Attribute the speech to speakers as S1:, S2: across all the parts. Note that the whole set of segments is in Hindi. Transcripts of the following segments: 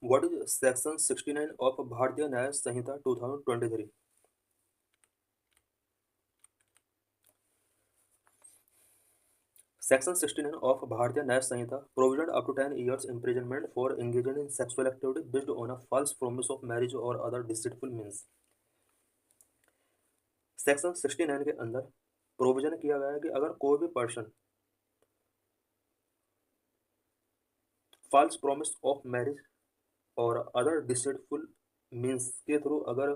S1: व्हाट इज सेक्शन 69 ऑफ भारतीय न्याय संहिता 2023? Section 69 of Bharatiya न्याय Sanhita provided up to 10 years imprisonment for engaging in sexual activity based on a false promise of marriage or other deceitful means. Section 69 के अंदर प्रोविजन किया गया है कि अगर कोई भी person false promise of marriage और अदर डिसेटफुल मीन्स के थ्रू अगर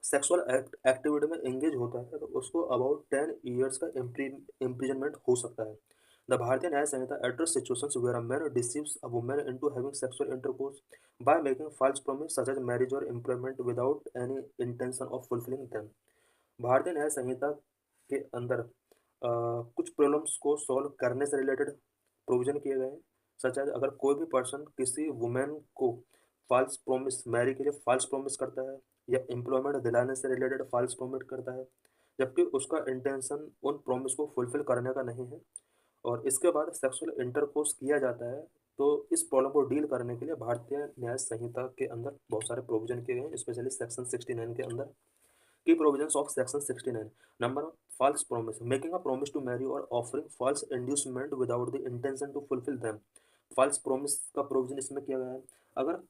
S1: सेक्सुअल एक्टिविटी में एंगेज होता है तो उसको अबाउट 10 years का इम्प्रिजनमेंट हो सकता है. The Bharatiya Nyaya Sanhita address situations where a man deceives a woman into having sexual intercourse by making false promise such as marriage और employment without any intention of fulfilling them. Bharatiya Nyaya संहिता के अंदर कुछ प्रॉब्लम्स को सॉल्व करने से रिलेटेड प्रोविजन किए गए हैं. सच एज अगर कोई भी पर्सन किसी वुमेन को फॉल्स प्रॉमिस मैरी के लिए फॉल्स प्रॉमिस करता है या एम्प्लॉयमेंट दिलाने से रिलेटेड फॉल्स प्रॉमिस करता है जबकि उसका इंटेंशन उन प्रॉमिस को फुलफिल करने का नहीं है और इसके बाद सेक्सुअल इंटरकोर्स किया जाता है तो इस प्रॉब्लम को डील करने के लिए भारतीय न्याय संहिता के अंदर बहुत सारे प्रोविजन किए गए हैं. स्पेशली सेक्शन 69 के अंदर की provisions of section 69. Number one, false promise making a promise to marry और offering false inducement without the intention to fulfil them. False promise का प्रोविजन इसमें किया गया है. अगर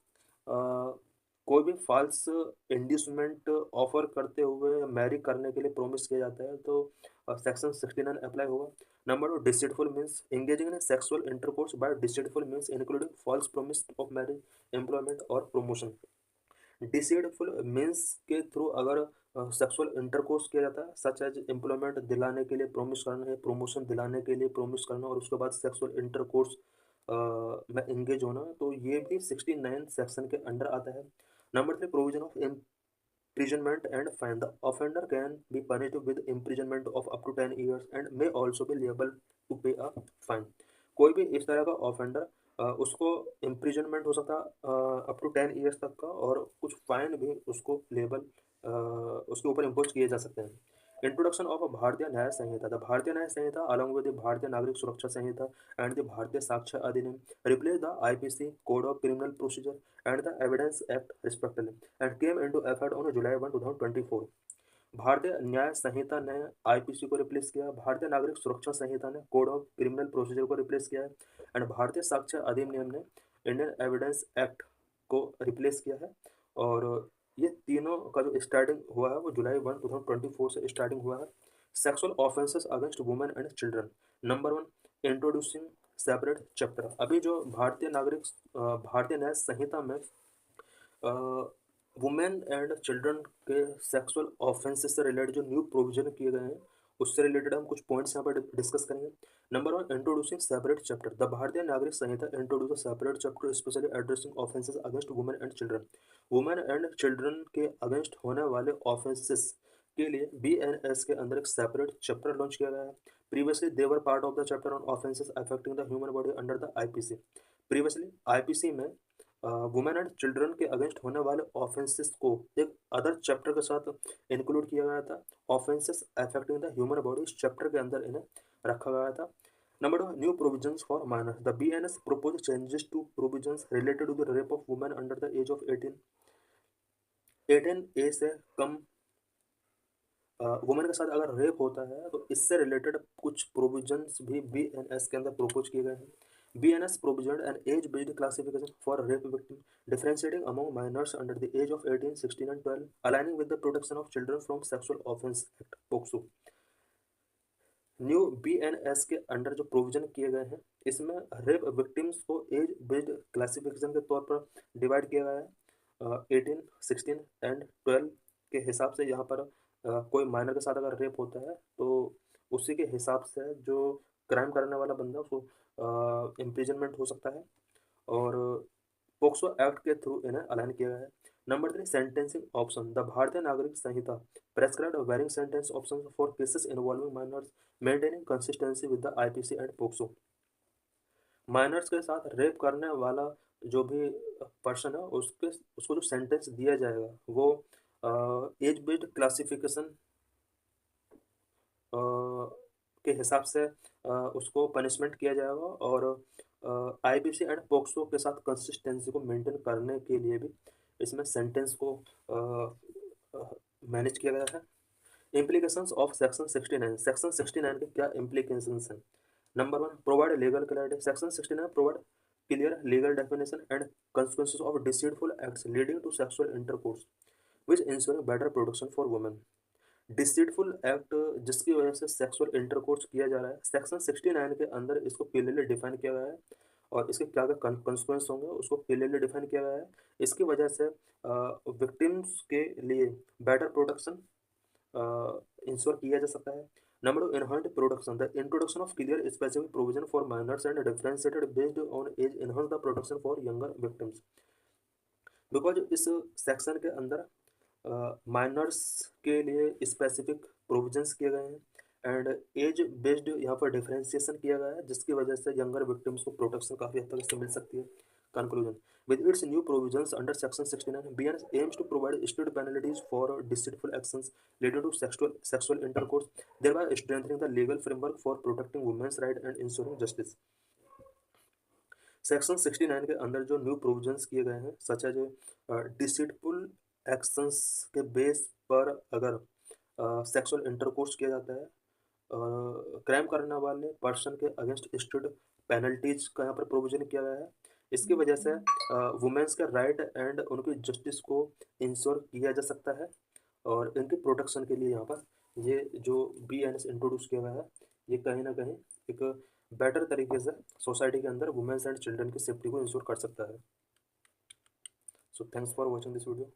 S1: कोई भी फॉल्स इंड्यूसमेंट ऑफर करते हुए मैरी करने के लिए प्रॉमिस किया जाता है तो सेक्शन 69 अप्लाई होगा. Number two, deceitful means engaging in sexual intercourse by deceitful means including false promise of marriage, employment और प्रमोशन. डिसीडफुल मीन्स के थ्रू अगर सेक्सुअल इंटरकोर्स किया जाता है सच एज एम्प्लॉयमेंट दिलाने के लिए प्रॉमिस करना है, प्रमोशन दिलाने के लिए प्रॉमिस करना और उसके बाद सेक्सुअल इंटरकोर्स में एंगेज होना, तो ये भी 69 सेक्शन के अंडर आता है. Number three, provision of imprisonment and fine. The offender can be punished with imprisonment of up to 10 years and may also be liable to pay a fine. कोई भी इस तरह का ऑफेंडर उसको इम्प्रिजनमेंट हो सकता है अप टू 10 years तक का और कुछ फाइन भी उसको लेबल उसके ऊपर इम्पोज किए जा सकते हैं. इंट्रोडक्शन ऑफ भारतीय न्याय संहिता. The Bharatiya Nyaya Samhita along with the Bharatiya नागरिक सुरक्षा संहिता एंड द भारतीय साक्ष्य अधिनियम replace the IPC code of criminal procedure and the evidence act respectively and came into effect on July 1 2024. भारतीय न्याय संहिता ने आईपीसी को रिप्लेस किया, भारतीय नागरिक सुरक्षा संहिता ने कोड ऑफ क्रिमिनल प्रोसीजर को रिप्लेस किया है एंड भारतीय साक्ष्य अधिनियम ने इंडियन एविडेंस एक्ट को रिप्लेस किया है. और ये तीनों का जो स्टार्टिंग हुआ है वो जुलाई 1 2024 से स्टार्टिंग हुआ है. Sexual offences against women and children. Number one, introducing separate chapter. अभी जो भारतीय न्याय संहिता में वुमेन एंड चिल्ड्रन के सेक्सुअल ऑफेंसेस से रिलेटेड जो न्यू प्रोविजन किए गए हैं उससे रिलेटेड हम कुछ पॉइंट्स यहाँ पर डिस्कस करेंगे. Number one, introducing separate chapter. The Bharatiya Nagarik Sanhita introduce separate chapter specially addressing offences against women and children. Women and children के अगेंस्ट होने वाले ऑफेंसेस के लिए BNS के अंदर एक सेपरेट चैप्टर लॉन्च किया गया है. Previously they were part of the chapter on offences affecting the human body under the IPC. Previously IPC में वुमेन एंड चिल्ड्रन के अगेंस्ट होने वाले ऑफेंसेस को एक अदर चैप्टर के साथ इंक्लूड किया गया था. Offences affecting the human body इस चैप्टर के अंदर इन्हें रखा गया था. Number two, new provisions for minor. The BNS proposed changes to provisions related to the rape of women under the age of 18 से कम वुमेन के साथ अगर रेप होता है तो इससे रिलेटेड कुछ प्रोविजंस भी BNS के अंदर प्रोपोज किए गए हैं. BNS provided an age-based classification for rape victim, differentiating among minors under the age of 18, 16 and 12, aligning with the Protection of Children from Sexual Offense Act (POCSO). New BNS के अंडर जो प्रोविजन किए गए हैं इसमें रेप विक्टिम्स को एज बेस्ड क्लासिफिकेशन के तौर पर डिवाइड किया गया है. 18, 16 एंड 12 के हिसाब से यहाँ पर कोई माइनर के साथ अगर रेप होता है तो उसी के हिसाब से जो क्राइम करने वाला बंदा उसको इम्प्रिजनमेंट हो सकता है और पोक्सो एक्ट के थ्रू इन्हें अलाइन किया गया है. Number three, sentencing option. The Bharatiya Nagarik Sanhita prescribe varying sentence option for cases involving minors maintaining consistency with the IPC and POCSO. Minors के साथ रेप करने वाला जो भी पर्सन है उसको जो सेंटेंस दिया जाएगा वो एज बेस्ड क्लासिफिकेशन के हिसाब से उसको पनिशमेंट किया जाएगा और आईपीसी एंड पॉक्सो के साथ कंसिस्टेंसी को मेंटेन करने के लिए भी इसमें सेंटेंस को मैनेज किया गया है। इम्प्लीकेशंस ऑफ सेक्शन 69, सेक्शन 69 के क्या इम्प्लीकेशंस हैं? Number one, provide legal clarity, section 69 provide clear legal definition and consequences of deceitful acts leading to sexual intercourse which ensuring better protection for women। Deceitful act जिसकी वजह से सेक्सुअल इंटरकोर्स किया जा रहा है, सेक्शन 69 के अंदर इसको क्लियरली डिफाइन किया गया है और इसके क्या क्या कंसिक्वेंस होंगे उसको क्लियरली डिफाइन किया गया है। इसकी वजह से विक्टिम्स के लिए बेटर प्रोटेक्शन इंश्योर किया जा सकता है। Number two, inherent protection, the introduction of clear specific provision for minors and differentiated based on age inherent the protection for younger victims. Because इस सेक्शन के अंदर माइनर्स के लिए स्पेसिफिक प्रोविजंस किए गए हैं एंड एज बेस्ड यहाँ पर डिफरेंशिएशन किया गया है, जिसकी वजह से यंगर विक्टिम्स को प्रोटेक्शन काफ़ी हद तक इससे मिल सकती है। Conclusion, with its new provisions under section 69, BNS aims to provide strict penalties for deceitful actions leading to sexual intercourse, thereby strengthening the legal framework for protecting women's rights and ensuring justice। Section 69 के अंदर जो न्यू प्रोविजंस किए गए हैं सच एज डिसीटफुल एक्शंस के बेस पर अगर सेक्सुअल इंटरकोर्स किया जाता है, क्राइम करने वाले पर्सन के अगेंस्ट स्ट्रिक्ट पेनल्टीज का यहाँ पर प्रोविजन किया गया है। इसकी वजह से वुमेन्स के राइट एंड उनकी जस्टिस को इंश्योर किया जा सकता है और इनकी प्रोटेक्शन के लिए यहाँ पर ये जो BNS इंट्रोड्यूस किया गया है ये कहीं ना कहीं एक बेटर तरीके से सोसाइटी के अंदर वुमेन्स एंड चिल्ड्रन की सेफ्टी को इंश्योर कर सकता है। So thanks for watching this video.